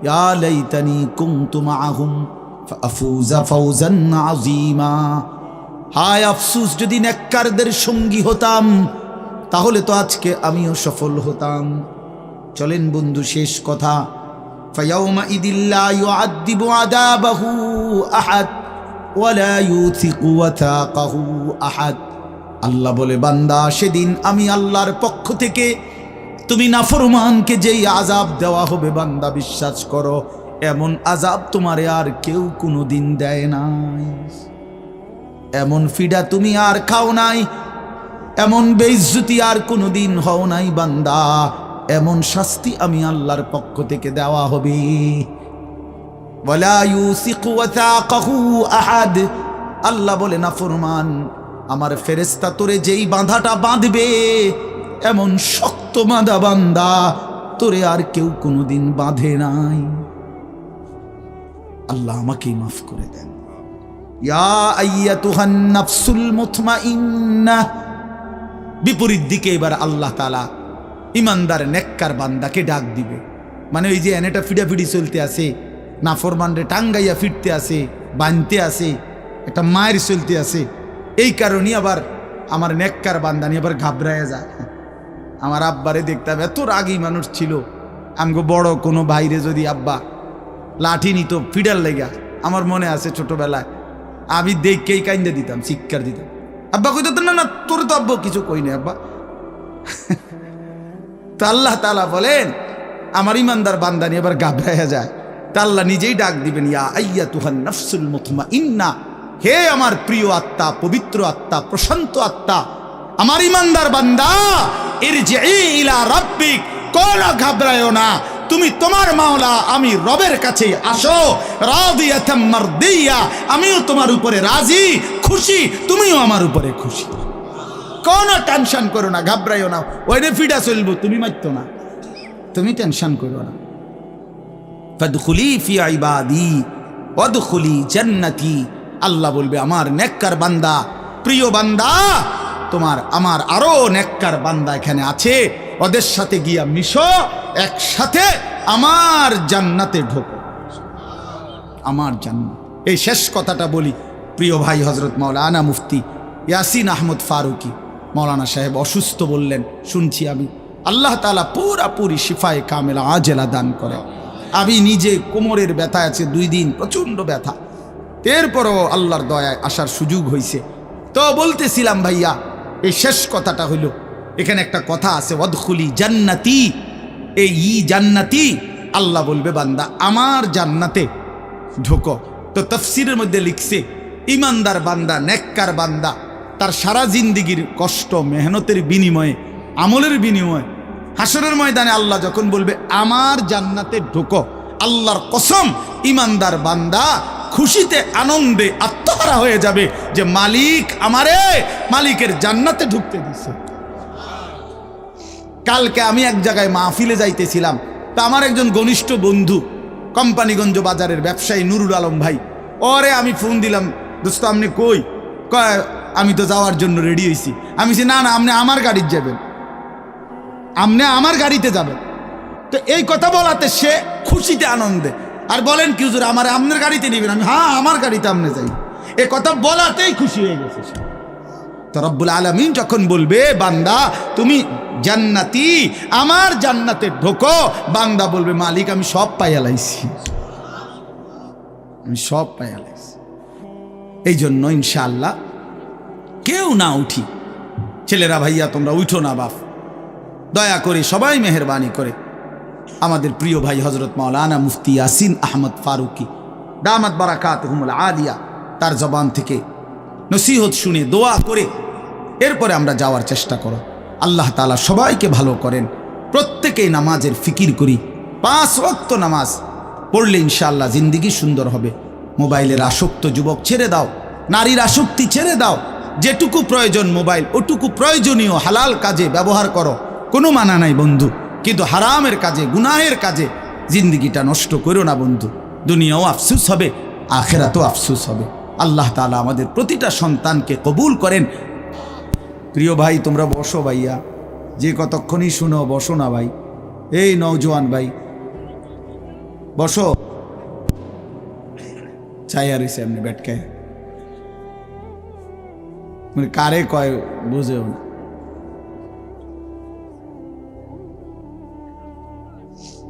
ইয়া লাইতানি কুনতু মা'আহুম ফাআফুযা ফাওজান আযীমা, হায় আফসুস, যদি নেককারদের সঙ্গী হতাম, তাহলে তো আজকে আমিও সফল হতাম। চলেন বন্ধু, শেষ কথা, ফায়াউমা ইদিল্লা ইউআযযিবু আযাবাহু আহাদ ওয়ালা ইউথিকু ওয়াথাকাহু আহাদ। আল্লাহ বলে, বান্দা, সেদিন আমি আল্লাহর পক্ষ থেকে তুমি নাফরমানকে যেই আযাব দেওয়া হবে, বান্দা বিশ্বাস করো, এমন আযাব তোমারে আর কেউ কোনোদিন দেয় নাই, এমন ফিডা তুমি আর খাও নাই, এমন বেইজ্জতি আর কোনোদিন হও নাই বান্দা, এমন শাস্তি আমি আল্লাহর পক্ষ থেকে দেওয়া হবে। ওয়ালা ইউসিকু ওয়াথাকাহু আহাদ, আল্লাহ বলে, নাফরমান, আমার ফেরেশতা তোরে যেই বাঁধাটা বাঁধবে, এমন শক্ত বাঁধা বান্দা তোরে আর কেউ কোনোদিন বাঁধে নাই। আল্লাহ আমাকেই মাফ করে দেন। ইয়া আইয়াতুহান নাফসুল মুতমাইন্নাহ, বিপরীত দিকে এবার আল্লাহ তাআলা ইমানদার নেককার বান্দাকে ডাক দিবে। মানে ওই যে এনেটা ফিডাফিডি চলতে আছে, নাফরমানরে টাঙ্গাইয়া ফিরতে আছে, বানতে আছে, একটা মায়ের চলতে আছে, এই কারণে আবার আমার নেককার বান্দা নিয়ে আবার ঘাবড়ায় যায়। আমার আব্বারে দেখতাম, এত রাগী মানুষ ছিল, আমগো বড় কোনো ভাইরে যদি আব্বা লাঠি নিত ফিডার লেগা, আমার মনে আছে ছোটবেলায় আমি দেখকেই কাইন্দা দিতাম, চিৎকার দিতাম। আব্বা কইতো, না না, তোর তো আব্বা কিছু কই না আব্বা। তো আল্লাহ তাআলা বলেন, আমার ইমানদার বান্দা নিয়ে আবার ঘাবড়ায়া যায়, তা আল্লাহ নিজেই ডাক দিবেন, ইয়া আইয়াতুহান নাফসুল মুতমাইন্না, হে আমার প্রিয় আত্মা, পবিত্র আত্মা, প্রশান্ত আত্মা, আমার ইমানদার বান্দা, ইরজিই ইলা রাব্বিক, কোনো ঘাবড়ায়ো না, তুমি তোমার মাওলা আমি রবের কাছে আসো, রাদিয়াতাম মারদিয়া, আমিও তোমার উপরে রাজি, খুশি, তুমিও আমার উপরে খুশি। কোনো টেনশন করো না, ঘাবড়াইও না, ওইরে ফিডা চলবো, তুমি মারতো না, তুমি টেনশন করো না। ফাদখুলি ফি ইবাদি ওয়াদখুলি জান্নাতি, আল্লাহ বলবে, আমার নেককার বান্দা, প্রিয় বান্দা, তোমার আমার আরো নেককার বান্দা এখানে আছে, ওদের সাথে গিয়া মিশো, একসাথে আমার জান্নাতে ঢোকো, আমার জান্নাত। এই শেষ কথাটা বলি, প্রিয় ভাই হযরত মাওলানা মুফতি ইয়াসিন আহমদ ফারুকি মাওলানা সাহেব অসুস্থ বললেন, শুনছি আমি, আল্লাহ তাআলা পুরাপুরি শিফায়ে কামেলা আজেলা দান করে। আমি নিজে কোমরের ব্যথা আছে 2 দিন, প্রচণ্ড ব্যথা। এরপরও আল্লাহর দয়ায় আসার সুযোগ হয়েছে। তো বলতেছিলাম ভাইয়া, এই শেষ কথাটা হইল, এখানে একটা কথা আছে, ওয়াদখুলি জান্নাতি, এই জান্নাতি, আল্লাহ বলবে বান্দা আমার জান্নাতে ঢোকো। তো তাফসীরের মধ্যে লিখছে, ইমানদার বান্দা, নেককার বান্দা, তার সারা জিন্দিগির কষ্ট মেহনতের বিনিময়ে, আমলের বিনিময়ে হাসরের ময়দানে আল্লাহ যখন বলবে আমার জান্নাতে ঢোকো, আল্লাহর কসম ইমানদার বান্দা খুশিতে আনন্দে আত্মহারা হয়ে যাবে যে মালিক আমারে মালিকের জান্নাতে ঢুকতে দিছে। কালকে আমি এক জায়গায় মাহফিলে যাইতেছিলাম, তা আমার একজন ঘনিষ্ঠ বন্ধু কোম্পানিগঞ্জ বাজারের ব্যবসায়ী নুরুল আলম ভাই, ওরে আমি ফোন দিলাম, দোস্ত আপনি কই? কয় আমি তো যাওয়ার জন্য রেডি হয়েছি। আমি বলছি না না, আপনি আমার গাড়িতে যাবেন, আপনি আমার গাড়িতে যাবেন। তো এই কথা বলাতে সে খুশিতে আনন্দে, আর বলেন কি হুজুর আমার আপনার গাড়িতে নেবেন? আমি হ্যাঁ আমার গাড়িতে আপনি যাই। এই কথা বলাতেই খুশি হয়ে গেছে সে। তো রব্বুল আলামিন যখন বলবে বান্দা তুমি জান্নাতি, আমার জান্নাতে ঢোকো, বান্দা বলবে মালিক আমি সব পাইয়া লাইছি, আমি সব পাইয়া লাইছি। এই জন্য ইনশাআল্লাহ কেউ না উঠি, ছেলেরা ভাইয়া তোমরা উঠো না বাপ, দয়া করে সবাই মেহেরবানি করে আমাদের প্রিয় ভাই হজরত মাওলানা মুফতি ইয়াসিন আহমদ ফারুকি দামাত বারাকাতুহুমুল আলিয়া, তার জবান থেকে নসিহত শুনে দোয়া করে এরপরে আমরা যাওয়ার চেষ্টা করো। আল্লাহ তাআলা সবাইকে ভালো করেন। প্রত্যেকেই নামাজের ফিকির করি, 5 ওয়াক্ত নামাজ পড়লে ইনশাআল্লাহ জিন্দিগি সুন্দর হবে। মোবাইলের আসক্ত যুবক ছেড়ে দাও, নারীর আসক্তি ছেড়ে দাও, যেটুকু প্রয়োজন মোবাইল ওটুকু প্রয়োজনীয় হালাল কাজে ব্যবহার করো, কোনো মানা নাই বন্ধু, কিন্তু হারামের কাজে গুনাহের কাজে জিন্দিগিটা নষ্ট করো না বন্ধু। দুনিয়াও আফসুস হবে, আখেরাতেও আফসুস হবে। আল্লাহ তাআলা আমাদের প্রতিটা সন্তানকে কবুল করেন। প্রিয় ভাই তোমরা বসো ভাইয়া, যে কতক্ষণই শুনো বসো না ভাই, এই নওজোয়ান ভাই বসো, চাই আর এমনি ব্যাটকায় মানে কারে কয় বুঝেও না।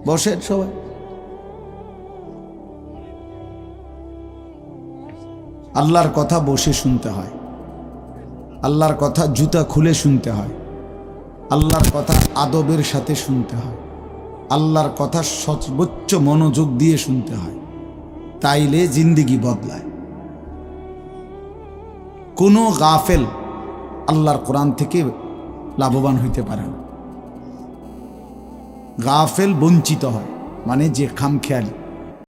বসেন সবাই। আল্লাহর কথা বসে শুনতে হয়, আল্লাহর কথা জুতা খুলে শুনতে হয়, আল্লাহর কথা আদবের সাথে শুনতে হয়, আল্লাহর কথা সর্বোচ্চ মনোযোগ দিয়ে শুনতে হয়, তাইলে জিন্দিগি বদলায়। কোনো গাফেল আল্লাহর কোরআন থেকে লাভবান হইতে পারে না। গাফেল বঞ্চিত হয়, মানে যে খামখেয়ালি।